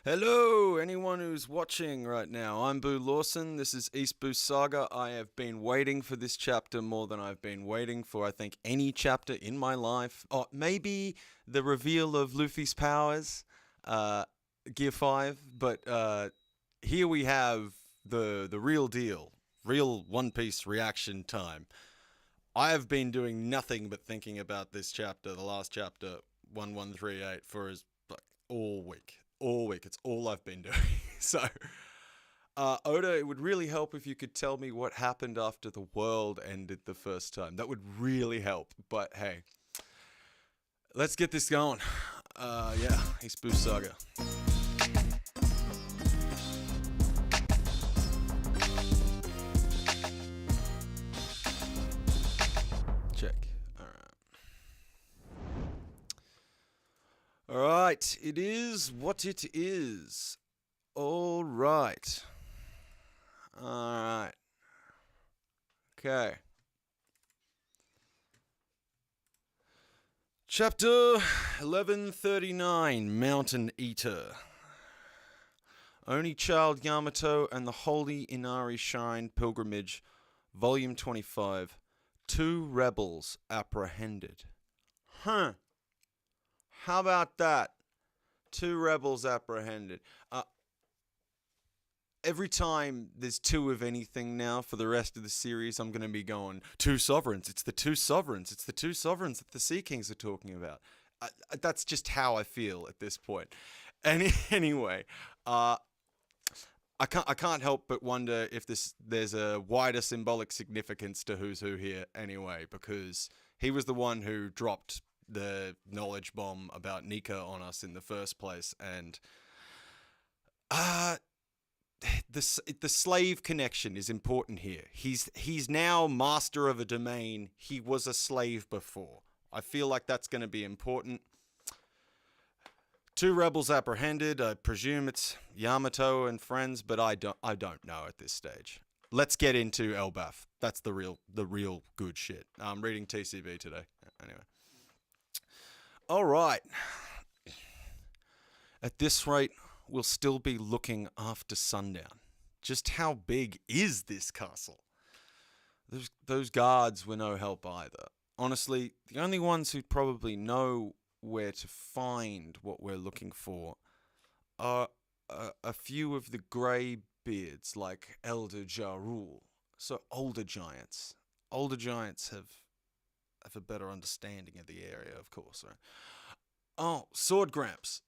Hello, anyone who's watching right now. I'm Boo Lawson. This is East Boo Saga. I have been waiting for this chapter more than I've been waiting for, I think, any chapter in my life. Oh, maybe the reveal of Luffy's powers, Gear 5, but here we have the real deal. Real One Piece reaction time. I have been doing nothing but thinking about this chapter, the last chapter, 1138, for all week. All week. It's all I've been doing. So, Oda, it would really help if you could tell me what happened after the world ended the first time. That would really help. But hey, let's get this going. Yeah, East Boo Saga. Check. Alright, it is what it is. Alright. Alright. Okay. Chapter 1139, Mountain Eater. Oni Child Yamato and the Holy Inari Shrine Pilgrimage, Volume 25. 2 rebels apprehended. Huh. How about that? 2 rebels apprehended. Every time there's 2 of anything now for the rest of the series, I'm going to be going, 2 sovereigns. It's the 2 sovereigns. It's the 2 sovereigns that the Sea Kings are talking about. That's just how I feel at this point. Anyway, I can't help but wonder if there's a wider symbolic significance to who's who here anyway, because he was the one who dropped the knowledge bomb about Nika on us in the first place, and the slave connection is important here. He's now master of a domain. He was a slave before. I feel like that's going to be important. 2 rebels apprehended. I presume it's Yamato and friends, but I don't know at this stage. Let's get into Elbaf. That's the real good shit. I'm reading TCB today. Anyway. All right. At this rate, we'll still be looking after sundown. Just how big is this castle? Those guards were no help either. Honestly, the only ones who'd probably know where to find what we're looking for are a few of the grey beards like Elder Ja Rule. So older giants. Older giants have a better understanding of the area, of course, right? Oh, Sword Gramps.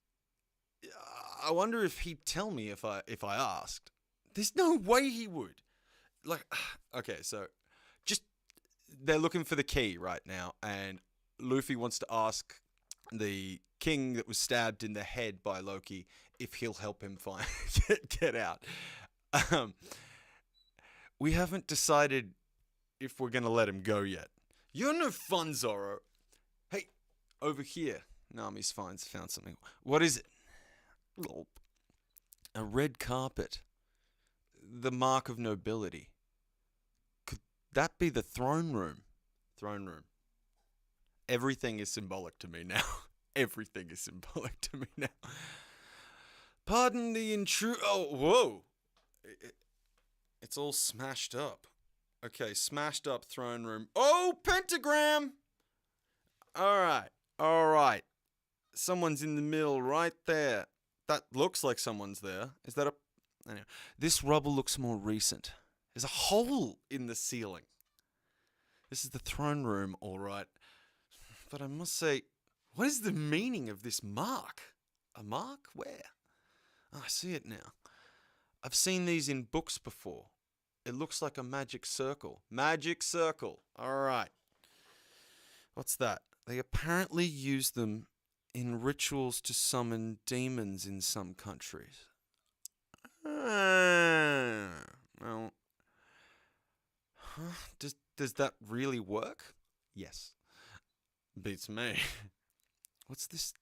I wonder if he'd tell me if I asked. There's no way he would. Like, okay, so just they're looking for the key right now, and Luffy wants to ask the king that was stabbed in the head by Loki if he'll help him find get out. We haven't decided if we're gonna let him go yet. You're no fun, Zoro. Hey, over here. Nami's found something. What is it? A red carpet. The mark of nobility. Could that be the throne room? Throne room. Everything is symbolic to me now. Everything is symbolic to me now. Pardon the intrude. Oh, whoa. It's all smashed up. Okay, smashed up throne room. Oh, pentagram! Alright. Someone's in the middle right there. That looks like someone's there. Is that a... Anyway, this rubble looks more recent. There's a hole in the ceiling. This is the throne room, alright. But I must say, what is the meaning of this mark? A mark? Where? Oh, I see it now. I've seen these in books before. It looks like a magic circle. Magic circle. Alright. What's that? They apparently use them in rituals to summon demons in some countries. Well, does that really work? Yes. Beats me. What's this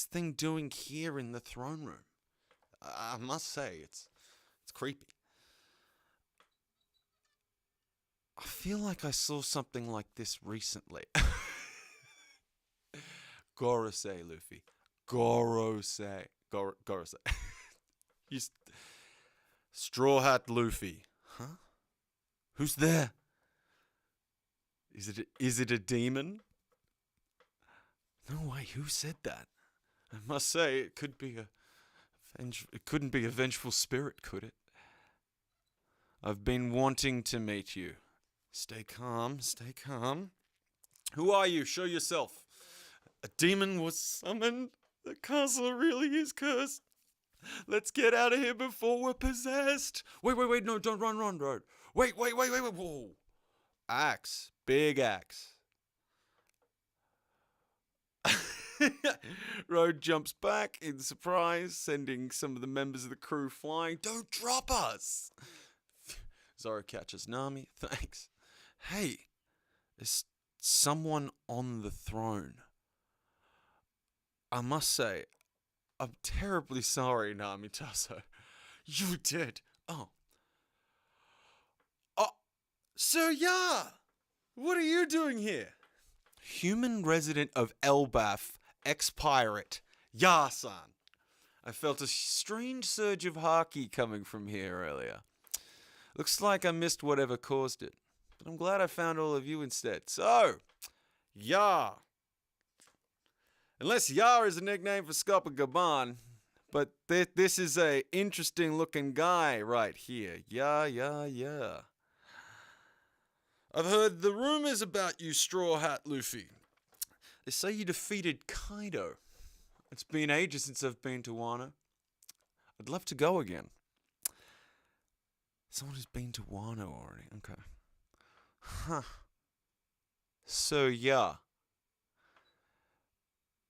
thing doing here in the throne room? I must say, it's creepy. I feel like I saw something like this recently. Gorosei, Luffy. Gorosei. Gorosei. you Straw Hat Luffy. Huh? Who's there? Is it a demon? No way, who said that? I must say, it couldn't be a vengeful spirit, could it? I've been wanting to meet you. Stay calm, stay calm. Who are you? Show yourself. A demon was summoned. The castle really is cursed. Let's get out of here before we're possessed. Wait, no, don't run, Road. Wait, whoa. Axe, big axe. Road jumps back in surprise, sending some of the members of the crew flying. Don't drop us! Zoro catches Nami. Thanks. Hey, is someone on the throne? I must say, I'm terribly sorry, Namitaso. You did. Oh, Sir Ya! What are you doing here? Human resident of Elbaf, ex-pirate, Ya-san. I felt a strange surge of haki coming from here earlier. Looks like I missed whatever caused it, but I'm glad I found all of you instead. So, Ya. Unless Ya is a nickname for Scopogaban, but this is a interesting looking guy right here. Yeah. I've heard the rumors about you, Straw Hat Luffy. They say you defeated Kaido. It's been ages since I've been to Wano. I'd love to go again. Someone who's been to Wano already. Okay. Huh. So, yeah.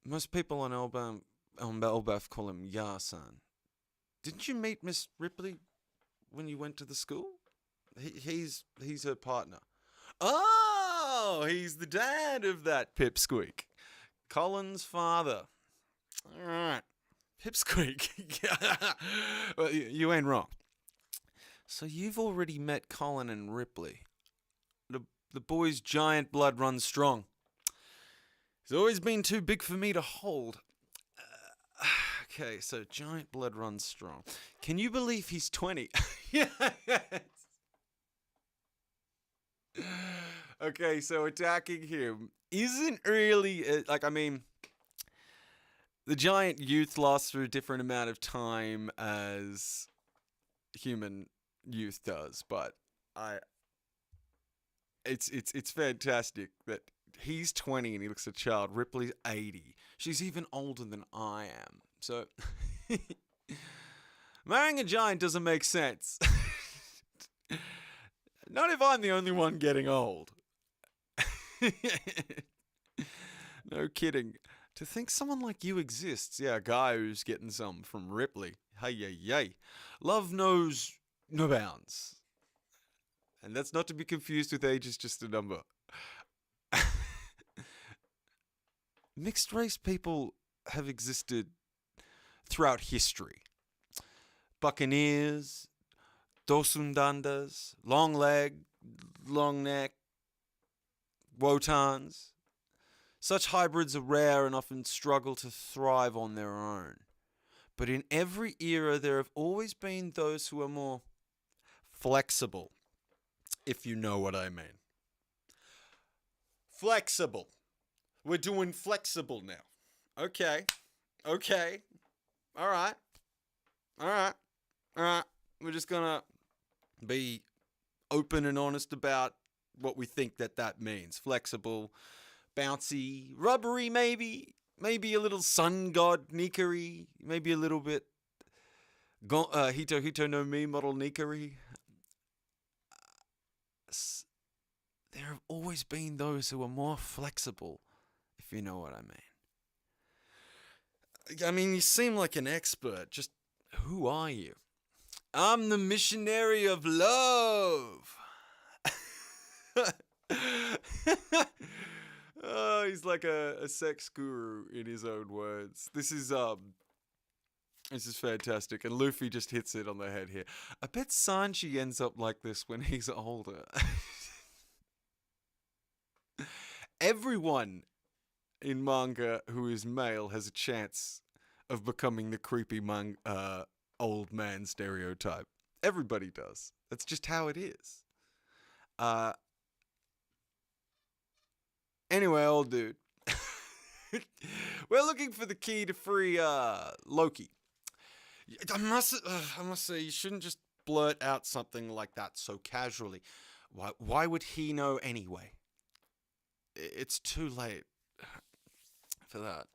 Most people on Elbaf call him Ya-san. Didn't you meet Miss Ripley when you went to the school? He's her partner. Oh, he's the dad of that Pipsqueak. Colin's father. All right. Pipsqueak. Well, you ain't wrong. So you've already met Colin and Ripley. The boy's giant blood runs strong. He's always been too big for me to hold. Okay, so giant blood runs strong. Can you believe he's 20? Yes. Okay, so attacking him isn't really the giant youth lasts for a different amount of time as human youth does, but it's fantastic that he's 20 and he looks a child. Ripley's 80. She's even older than I am. So marrying a giant doesn't make sense. Not if I'm the only one getting old. No kidding. To think someone like you exists. Yeah, a guy who's getting some from Ripley. Hey. Love knows no bounds. And that's not to be confused with age is just a number. Mixed race people have existed throughout history. Buccaneers, Dosundandas, long leg, long neck, Wotans. Such hybrids are rare and often struggle to thrive on their own. But in every era, there have always been those who are more flexible, if you know what I mean. Flexible. We're doing flexible now. Okay. All right. We're just gonna be open and honest about what we think that means. Flexible, bouncy, rubbery maybe. Maybe a little sun god Nikari. Maybe a little bit Hito no Mi model Nikari. There have always been those who are more flexible, if you know what I mean. I mean, you seem like an expert. Just who are you? I'm the missionary of love. Oh, he's like a sex guru in his own words. This is fantastic, and Luffy just hits it on the head here. I bet Sanji ends up like this when he's older. Everyone in manga who is male has a chance of becoming the creepy old man stereotype. Everybody does. That's just how it is. Uh, anyway, old dude. We're looking for the key to free Loki. I must say, you shouldn't just blurt out something like that so casually. Why would he know anyway? It's too late for that,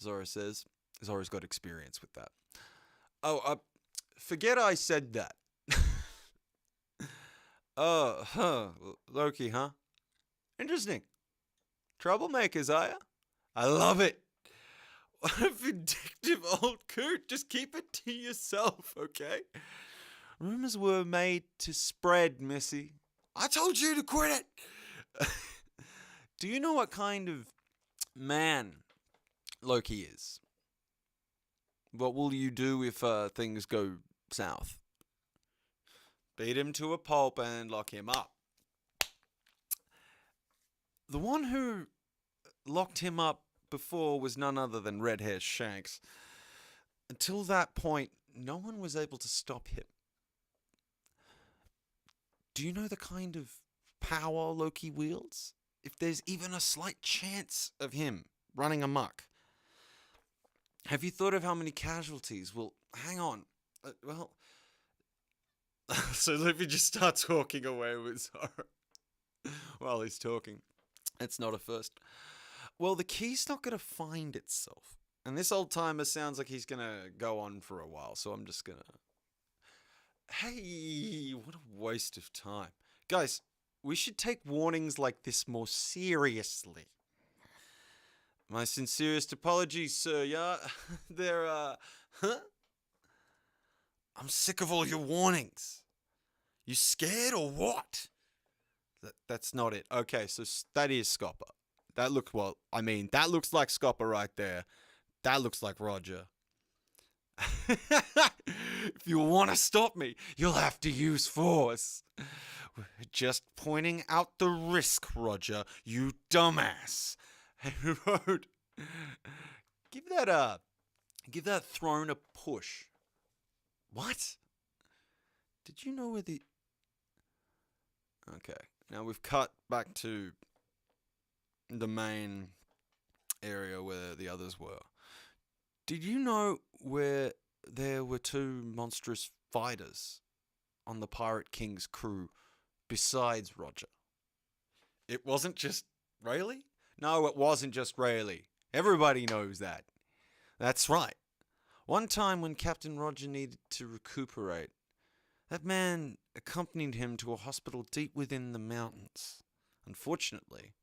Zora says. Zora's got experience with that. Oh, forget I said that. Loki, huh? Interesting. Troublemakers, are ya? I love it. What a vindictive old coot. Just keep it to yourself, okay? Rumors were made to spread, Missy. I told you to quit it. Do you know what kind of man Loki is? What will you do if things go south? Beat him to a pulp and lock him up. The one who locked him up before was none other than Red Hair Shanks. Until that point, no one was able to stop him. Do you know the kind of power Loki wields? If there's even a slight chance of him running amok. Have you thought of how many casualties? Well, hang on. So Luffy just starts walking away with Zoro while he's talking. It's not a first. Well, the key's not going to find itself. And this old timer sounds like he's going to go on for a while, so I'm just going to... Hey, what a waste of time. Guys, we should take warnings like this more seriously. My sincerest apologies, sir. Yeah, huh? I'm sick of all your warnings. You scared or what? That's not it. Okay, so that is Scopper. That looks like Scopper right there. That looks like Roger. If you want to stop me, you'll have to use force. We're just pointing out the risk, Roger, you dumbass. Hey, Road, give that throne a push. What? Did you know where the... Okay, now we've cut back to the main area where the others were. Did you know where there were two monstrous fighters on the Pirate King's crew besides Roger? It wasn't just Rayleigh? No, it wasn't just Rayleigh. Everybody knows that. That's right. One time when Captain Roger needed to recuperate, that man accompanied him to a hospital deep within the mountains. Unfortunately,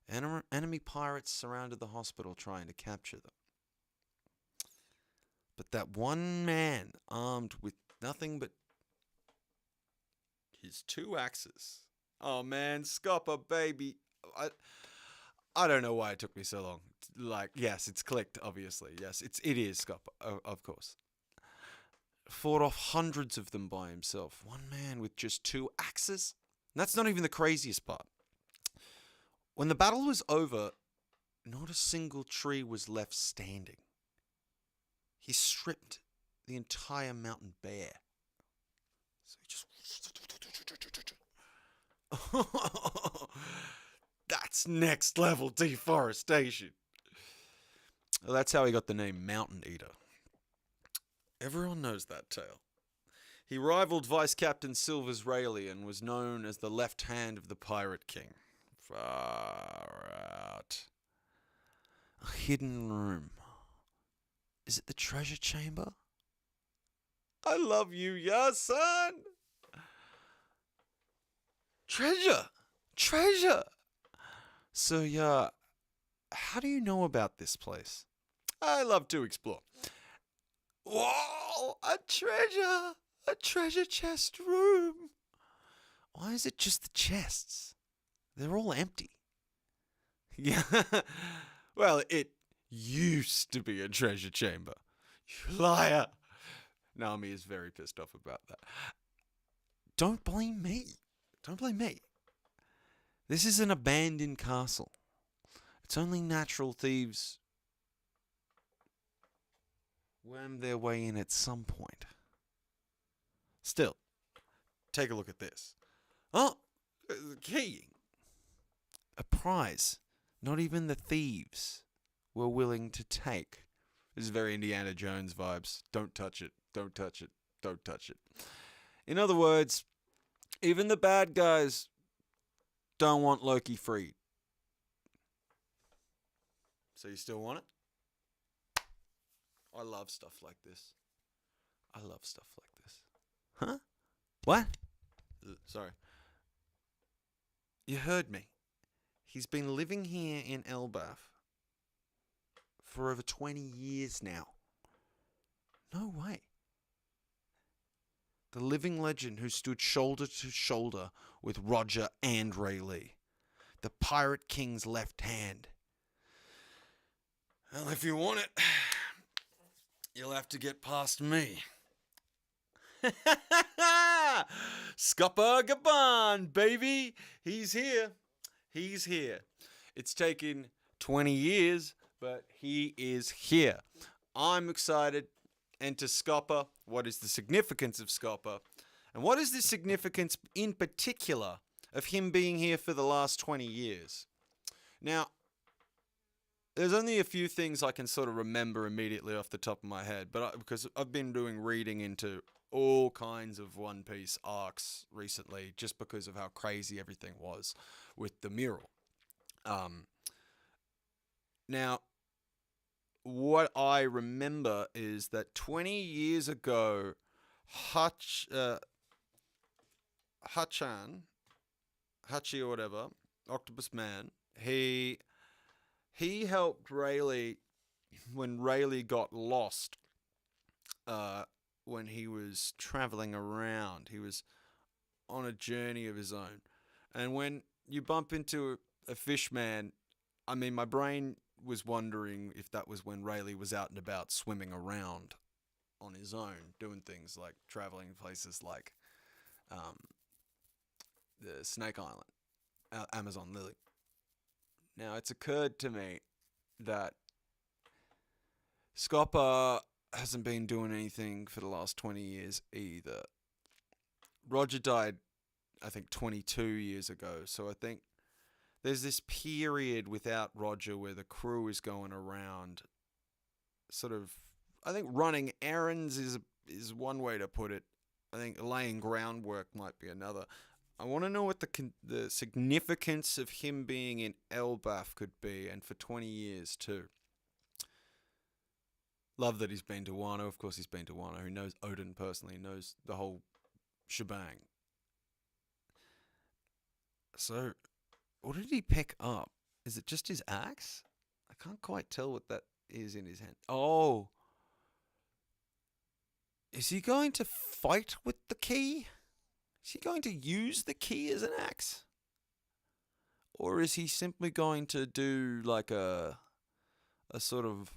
enemy pirates surrounded the hospital trying to capture them. But that one man, armed with nothing but his two axes. Oh man, Scopper, baby. I don't know why it took me so long. Yes, it's clicked, obviously. Yes, it is Scopper, of course. Fought off hundreds of them by himself. One man with just two axes? And that's not even the craziest part. When the battle was over, not a single tree was left standing. He stripped the entire mountain bare. So he just... That's next level deforestation. Well, that's how he got the name Mountain Eater. Everyone knows that tale. He rivaled Vice Captain Silver's Rayleigh and was known as the left hand of the Pirate King. Far out. A hidden room. Is it the treasure chamber? I love you, ya son. Treasure. So, yeah, how do you know about this place? I love to explore. Whoa, a treasure chest room. Why is it just the chests? They're all empty. Yeah, well, it used to be a treasure chamber. You liar. Nami is very pissed off about that. Don't blame me. This is an abandoned castle. It's only natural thieves worm their way in at some point. Still, take a look at this. Oh, the key. A prize not even the thieves were willing to take. This is very Indiana Jones vibes. Don't touch it. Don't touch it. Don't touch it. In other words, even the bad guys don't want Loki freed. So you still want it? I love stuff like this. I love stuff like this. Huh? What? Sorry. You heard me. He's been living here in Elbaf for over 20 years now. No way. The living legend who stood shoulder to shoulder with Roger and Rayleigh. The Pirate King's left hand. Well, if you want it, you'll have to get past me. Scupper Gaban, baby. He's here. He's here. It's taken 20 years, but he is here. I'm excited. Enter Scupper. What is the significance of Scupper? And what is the significance in particular of him being here for the last 20 years? Now, there's only a few things I can sort of remember immediately off the top of my head, but because I've been doing reading into all kinds of One Piece arcs recently, just because of how crazy everything was with the mural. Now, what I remember is that 20 years ago, Hachi or whatever, Octopus Man, he helped Rayleigh when Rayleigh got lost. When he was traveling around, he was on a journey of his own, and when you bump into a fish man, I mean, my brain was wondering if that was when Rayleigh was out and about swimming around on his own, doing things like traveling places like the Snake Island, Amazon Lily. Now, it's occurred to me that Scopper hasn't been doing anything for the last 20 years either. Roger died, I think, 22 years ago, so I think there's this period without Roger where the crew is going around sort of, I think running errands is one way to put it. I think laying groundwork might be another. I want to know what the significance of him being in Elbaf could be, and for 20 years too. Love that he's been to Wano. Of course he's been to Wano. He knows Odin personally, knows the whole shebang. So, what did he pick up? Is it just his axe? I can't quite tell what that is in his hand. Oh. Is he going to fight with the key? Is he going to use the key as an axe? Or is he simply going to do like a sort of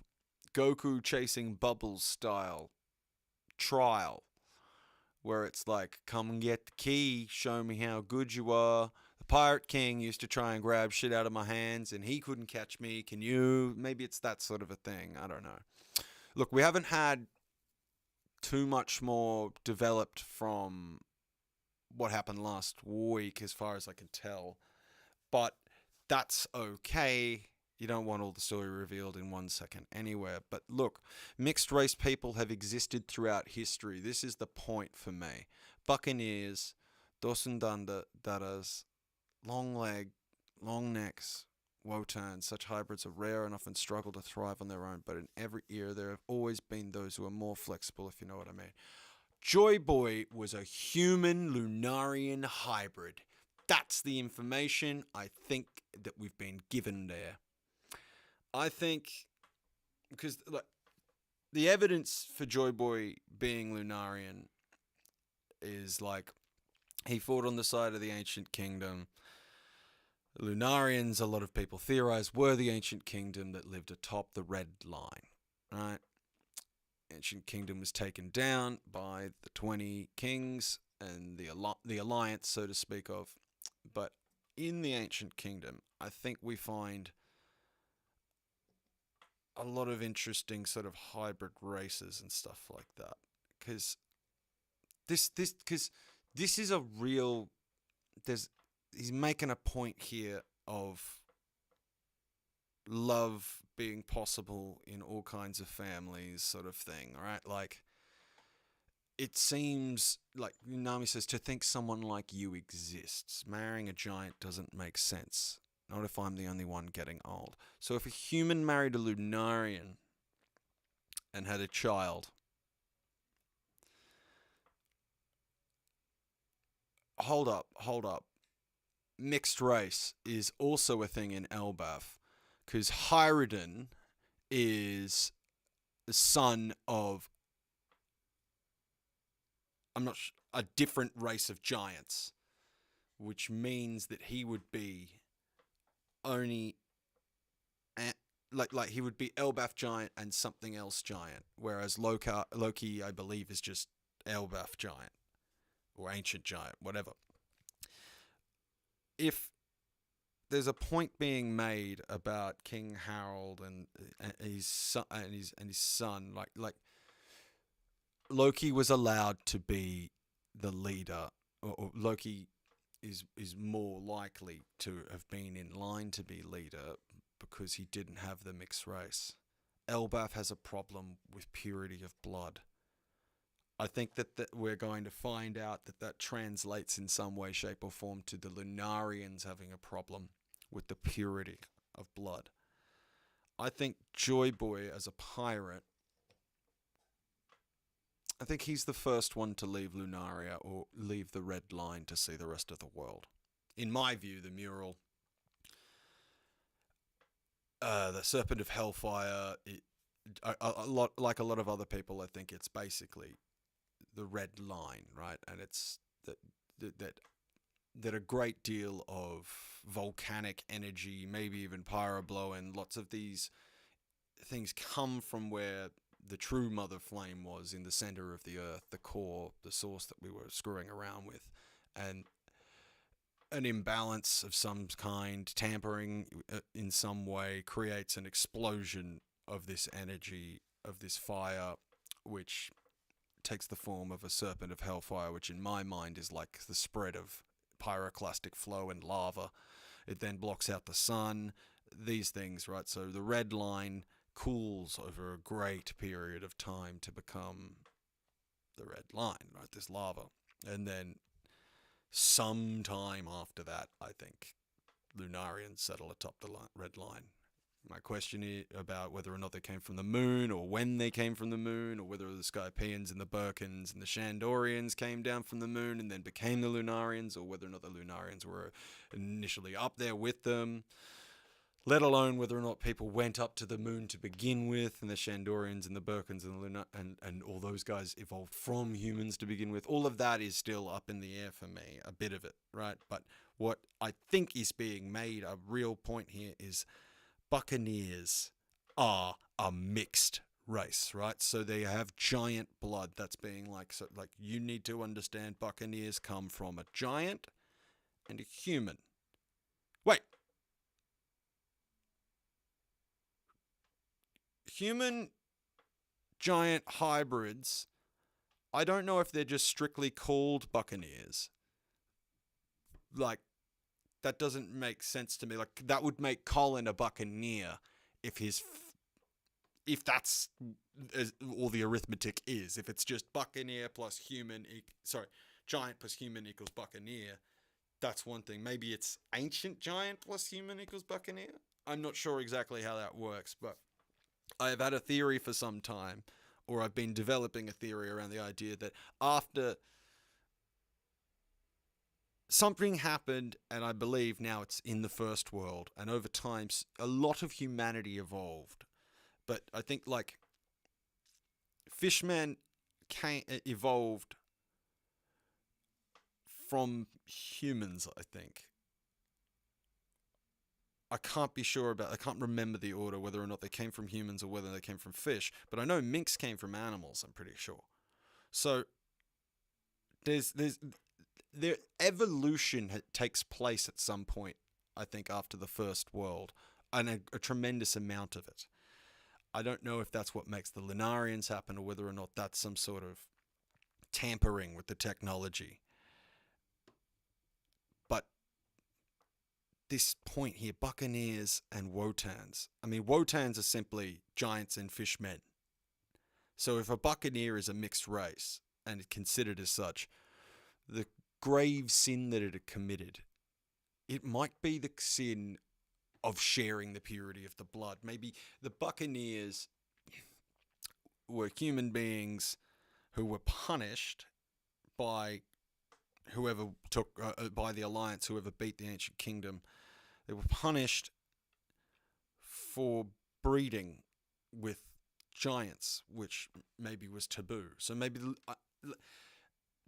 Goku chasing Bubbles style trial, where it's like, come and get the key, show me how good you are. The Pirate King used to try and grab shit out of my hands and he couldn't catch me. Can you? Maybe it's that sort of a thing. I don't know. Look, we haven't had too much more developed from what happened last week as far as I can tell, but that's okay. You don't want all the story revealed in 1 second anywhere. But look, mixed race people have existed throughout history. This is the point for me. Buccaneers, Dosundandaras, long leg, long necks, Wotan, such hybrids are rare and often struggle to thrive on their own. But in every era, there have always been those who are more flexible, if you know what I mean. Joy Boy was a human Lunarian hybrid. That's the information I think that we've been given there. I think, because like, the evidence for Joy Boy being Lunarian is like, he fought on the side of the Ancient Kingdom. Lunarians, a lot of people theorize, were the Ancient Kingdom that lived atop the Red Line, right? Ancient Kingdom was taken down by the 20 kings and the alliance, so to speak of. But in the Ancient Kingdom, I think we find a lot of interesting sort of hybrid races and stuff like that. Because this is a real. There's he's making a point here of love being possible in all kinds of families, sort of thing, right? Like, it seems like Nami says, to think someone like you exists. Marrying a giant doesn't make sense. Not if I'm the only one getting old. So if a human married a Lunarian and had a child, hold up. Mixed race is also a thing in Elbaf, because Hyriden is the son of a different race of giants, which means that he would be only like he would be Elbaf giant and something else giant, whereas Loki, I believe, is just Elbaf giant or ancient giant, whatever. If there's a point being made about King Harold and his son and his son, like Loki was allowed to be the leader, or Loki is more likely to have been in line to be leader because he didn't have the mixed race. Elbaf has a problem with purity of blood. I think that we're going to find out that translates in some way, shape, or form to the Lunarians having a problem with the purity of blood. I think Joy Boy, as a pirate, I think he's the first one to leave Lunaria or leave the Red Line to see the rest of the world. In my view, the mural, the Serpent of Hellfire, a lot like a lot of other people, I think it's basically the Red Line, right? And it's that a great deal of volcanic energy, maybe even pyroblowing, and lots of these things come from where the true mother flame was, in the center of the earth, the core, the source that we were screwing around with. And an imbalance of some kind, tampering in some way, creates an explosion of this energy, of this fire, which takes the form of a serpent of hellfire, which in my mind is like the spread of pyroclastic flow and lava. It then blocks out the sun, these things, right? So the Red Line cools over a great period of time to become the Red Line, right? This lava. And then sometime after that, I think Lunarians settle atop the Red Line. My question is about whether or not they came from the moon, or when they came from the moon, or whether the Skypians and the Birkins and the Shandorians came down from the moon and then became the Lunarians, or whether or not the Lunarians were initially up there with them, let alone whether or not people went up to the moon to begin with, and the Shandorians and the Birkins and the and all those guys evolved from humans to begin with. All of that is still up in the air for me, a bit of it, right? But what I think is being made a real point here is Buccaneers are a mixed race, right? So they have giant blood. That's being like, so like, you need to understand Buccaneers come from a giant and a human. Wait. Human giant hybrids, I don't know if they're just strictly called Buccaneers. Like, that doesn't make sense to me. Like, that would make Colin a Buccaneer if that's all the arithmetic is. If it's just Buccaneer plus human, giant plus human equals Buccaneer, that's one thing. Maybe it's ancient giant plus human equals Buccaneer. I'm not sure exactly how that works, but I've had a theory for some time, or I've been developing a theory around the idea that after something happened, and I believe now it's in the first world, and over time a lot of humanity evolved. But I think, like, Fishman evolved from humans, I think. I can't remember the order, whether or not they came from humans or whether they came from fish, but I know minks came from animals, I'm pretty sure. So their evolution takes place at some point, I think, after the first world, and a tremendous amount of it. I don't know if that's what makes the Lunarians happen or whether or not that's some sort of tampering with the technology. But this point here, Buccaneers and Wotans. I mean, Wotans are simply giants and fishmen. So if a Buccaneer is a mixed race and considered as such, the grave sin that it had committed, it might be the sin of sharing the purity of the blood. Maybe the Buccaneers were human beings who were punished by whoever took by the alliance, whoever beat the ancient kingdom. They were punished for breeding with giants, which maybe was taboo. So maybe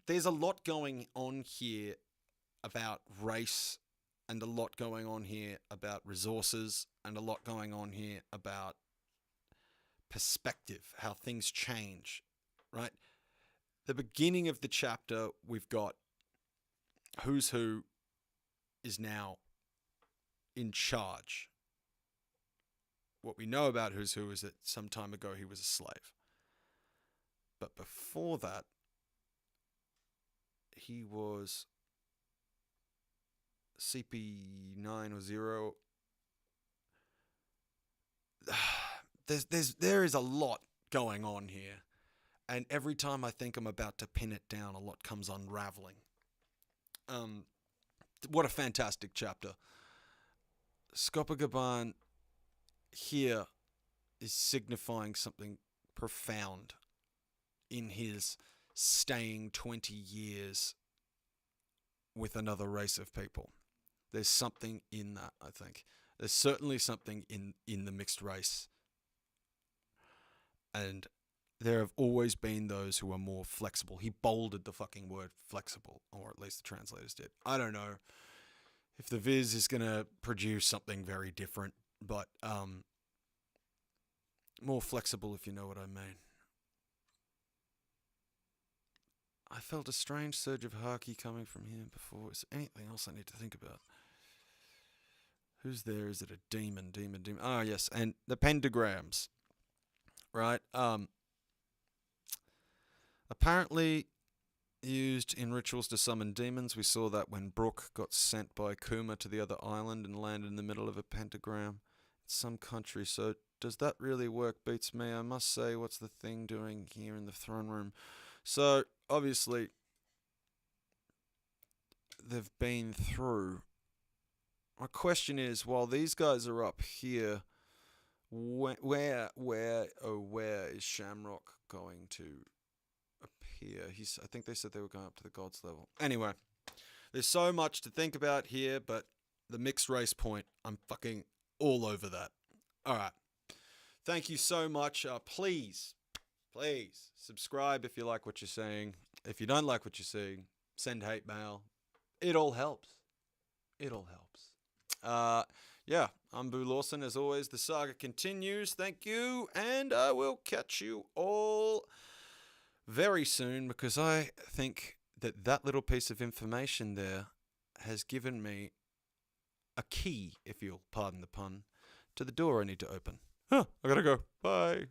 there's a lot going on here about race, and a lot going on here about resources, and a lot going on here about perspective, how things change, right? The beginning of the chapter, we've got Who's Who is now in charge. What we know about Who's Who is that some time ago he was a slave. But before that, he was CP9 or 0. There is a lot going on here. And every time I think I'm about to pin it down, a lot comes unraveling. What a fantastic chapter. Scopogaban here is signifying something profound in his staying 20 years with another race of people. There's something in that, I think. There's certainly something in the mixed race. And there have always been those who are more flexible. He bolded the fucking word flexible, or at least the translators did. I don't know if the Viz is going to produce something very different, but more flexible, if you know what I mean. I felt a strange surge of haki coming from here before. Is there anything else I need to think about? Who's there? Is it a demon? Demon. Ah, yes. And the pentagrams, right? Apparently used in rituals to summon demons. We saw that when Brook got sent by Kuma to the other island and landed in the middle of a pentagram. It's some country, so does that really work? Beats me. I must say, what's the thing doing here in the throne room? So, obviously, they've been through. My question is, while these guys are up here, where is Shamrock going to appear? I think they said they were going up to the gods level. Anyway, there's so much to think about here, but the mixed race point, I'm fucking all over that. All right. Thank you so much. Please subscribe if you like what you're seeing. If you don't like what you're seeing, send hate mail. It all helps. Yeah, I'm Boo Lawson. As always, the saga continues. Thank you, and I will catch you all very soon, because I think that little piece of information there has given me a key, if you'll pardon the pun, to the door I need to open. I gotta go. Bye.